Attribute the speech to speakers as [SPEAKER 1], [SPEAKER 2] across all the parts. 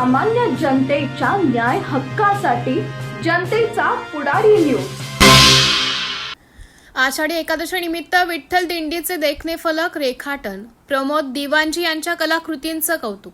[SPEAKER 1] सामान्य जनतेच्या न्याय हक्कासाठी जनतेचा पुढारी न्यूज।
[SPEAKER 2] आषाढी एकादशीनिमित्त विठ्ठल दिंडीचे देखणे फलक रेखाटन, प्रमोद दिवाणजी यांच्या कलाकृतींचं कौतुक।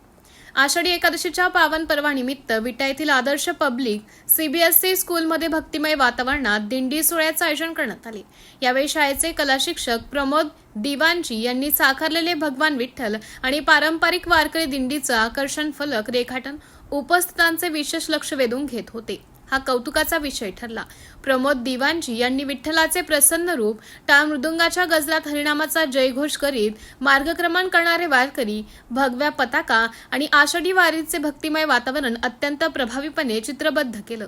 [SPEAKER 2] आषाढी एकादशीच्या पावन पर्वानिमित्त विटा येथील आदर्श पब्लिक सीबीएसई स्कूलमध्ये भक्तिमय वातावरणात दिंडी सोहळ्याचं आयोजन करण्यात आले। यावेळी शाळेचे कला शिक्षक प्रमोद दिवाणजी यांनी साकारलेले भगवान विठ्ठल आणि पारंपरिक वारकरी दिंडीचं आकर्षण फलक रेखाटन उपस्थितांचे विशेष लक्ष वेधून घेत होते। हा कौतुकाचा विषय ठरला। प्रमोद दिवाणजी यांनी विठ्ठलाचे प्रसन्न रूप, टाळ मृदुंगाच्या गजरात हरिनामाचा जयघोष करीत मार्गक्रमण करणारे वारकरी, भगव्या पताका आणि आषाढी वारीचे भक्तिमय वातावरण अत्यंत प्रभावीपणे चित्रबद्ध केलं।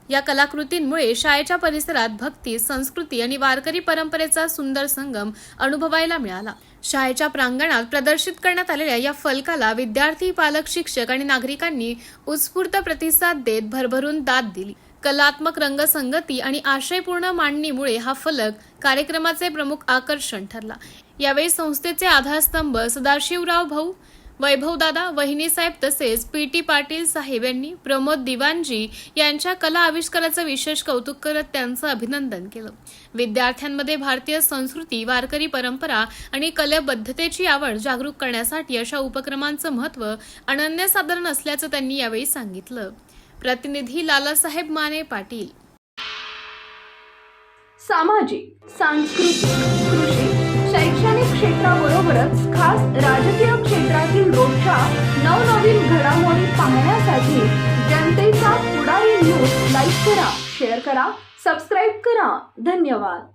[SPEAKER 2] या कलाकृतींमुळे शाळेच्या परिसरात भक्ती, संस्कृती आणि वारकरी परंपरेचा सुंदर संगम अनुभवायला मिळाला। शाळेच्या प्रांगणात प्रदर्शित करण्यात आलेल्या या फलकाला विद्यार्थी, पालक, शिक्षक आणि नागरिकांनी उत्स्फूर्त प्रतिसाद देत भरभरून दाद दिली। कलात्मक रंगसंगती आणि आशयपूर्ण मांडणीमुळे हा फलक कार्यक्रमाचे प्रमुख आकर्षण ठरला। यावेळी संस्थेचे आधारस्तंभ सदाशिवराव भाऊ, वैभवदादा, वहिनीसाहेब तसेच पीटी पाटील साहेब यांनी प्रमोद दिवाणजी यांच्या कला आविष्काराचं विशेष कौतुक करत त्यांचं अभिनंदन केलं। विद्यार्थ्यांमध्ये भारतीय संस्कृती, वारकरी परंपरा आणि कलेबद्धतेची आवड जागरूक करण्यासाठी अशा उपक्रमांचं महत्त्व अनन्यसाधारण असल्याचं त्यांनी यावेळी सांगितलं। प्रतिनिधी लालासाहेब माने पाटील।
[SPEAKER 1] सामाजिक, सांस्कृतिक, कृषी, शैक्षणिक क्षेत्राबरोबरच खास राजकीय क्षेत्रातील रोजच्या नवनवीन घडामोडी पाहण्यासाठी जनतेचा पुढारी न्यूज लाईक करा, शेअर करा, सबस्क्राईब करा। धन्यवाद।